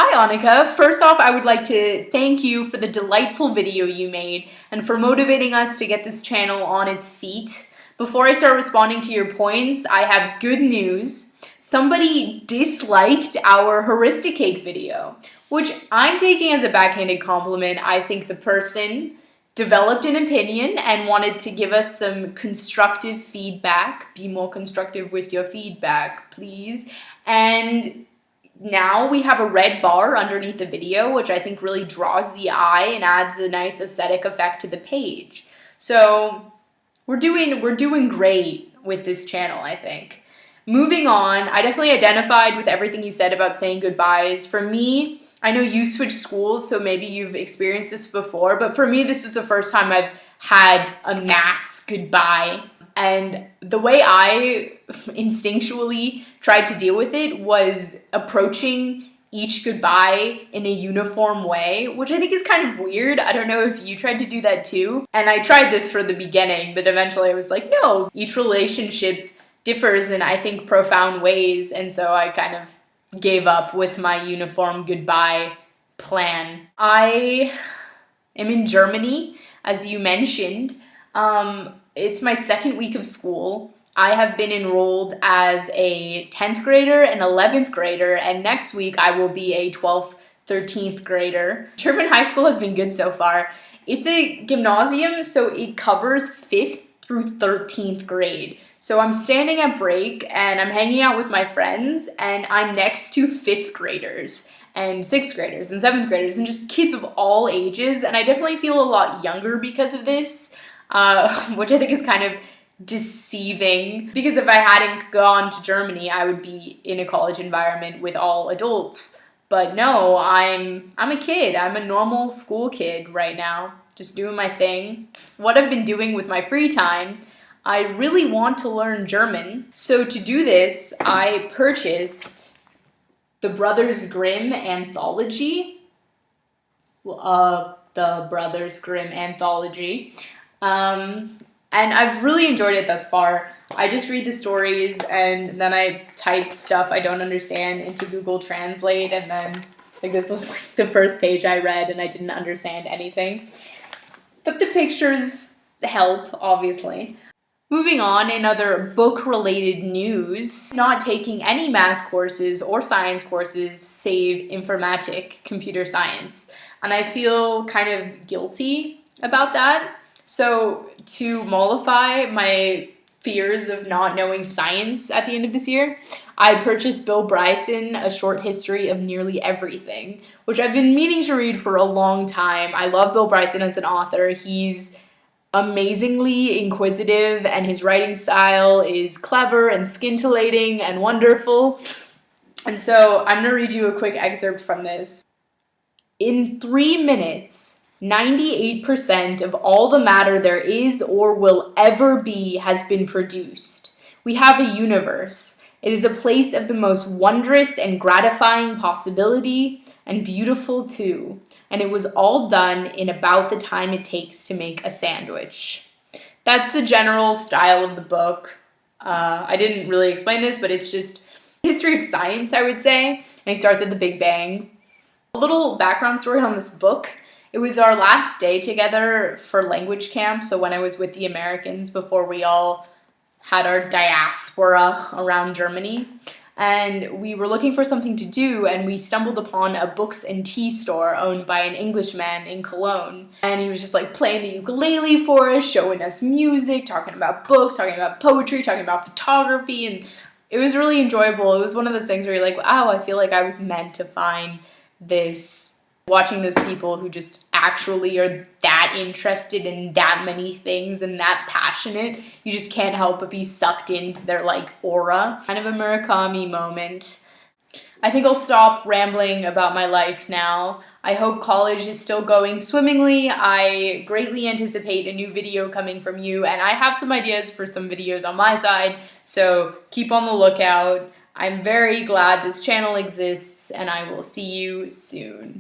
Hi Annika, first off I would like to thank you for the delightful video you made and for motivating us to get this channel on its feet. Before I start responding to your points, I have good news. Somebody disliked our Heuristicat video, which I'm taking as a backhanded compliment. I think the person developed an opinion and wanted to give us some constructive feedback. Be more constructive with your feedback, please. And now we have a red bar underneath the video, which I think really draws the eye and adds a nice aesthetic effect to the page. So we're doing great with this channel, I think. Moving on, I definitely identified with everything you said about saying goodbyes. For me, I know you switched schools, so maybe you've experienced this before, but for me, this was the first time I've had a mass goodbye. And the way I instinctually tried to deal with it was approaching each goodbye in a uniform way, which I think is kind of weird. I don't know if you tried to do that too. And I tried this for the beginning, but eventually I was like, no, each relationship differs in, I think, profound ways. And so I kind of gave up with my uniform goodbye plan. I am in Germany, as you mentioned. It's my second week of school. I have been enrolled as a 10th grader and 11th grader, and next week I will be a 12th, 13th grader. German high school has been good so far. It's a gymnasium, so it covers 5th through 13th grade. So I'm standing at break and I'm hanging out with my friends and I'm next to 5th graders and 6th graders and 7th graders and just kids of all ages. And I definitely feel a lot younger because of this. Which I think is kind of deceiving, because if I hadn't gone to Germany, I would be in a college environment with all adults. But no, I'm a kid. I'm a normal school kid right now, just doing my thing. What I've been doing with my free time, I really want to learn German. So to do this, I purchased the Brothers Grimm anthology. The Brothers Grimm anthology. And I've really enjoyed it thus far. I just read the stories and then I type stuff I don't understand into Google Translate, and then like this was like the first page I read and I didn't understand anything. But the pictures help, obviously. Moving on, in other book-related news, not taking any math courses or science courses save informatic, computer science. And I feel kind of guilty about that. So to mollify my fears of not knowing science at the end of this year, I purchased Bill Bryson, A Short History of Nearly Everything, which I've been meaning to read for a long time. I love Bill Bryson as an author. He's amazingly inquisitive and his writing style is clever and scintillating and wonderful. And so I'm going to read you a quick excerpt from this. In 3 minutes, 98% of all the matter there is or will ever be has been produced. We have a universe. It is a place of the most wondrous and gratifying possibility, and beautiful too. And it was all done in about the time it takes to make a sandwich. That's the general style of the book. I didn't really explain this, but it's just history of science, I would say. And he starts at the Big Bang. A little background story on this book. It was our last day together for language camp, so when I was with the Americans before we all had our diaspora around Germany. And we were looking for something to do, and we stumbled upon a books and tea store owned by an Englishman in Cologne. And he was just like playing the ukulele for us, showing us music, talking about books, talking about poetry, talking about photography, and it was really enjoyable. It was one of those things where you're like, wow, I feel like I was meant to find this. Watching those people who just actually are that interested in that many things and that passionate, you just can't help but be sucked into their like aura. Kind of a Murakami moment. I think I'll stop rambling about my life now. I hope college is still going swimmingly. I greatly anticipate a new video coming from you, and I have some ideas for some videos on my side, so keep on the lookout. I'm very glad this channel exists, and I will see you soon.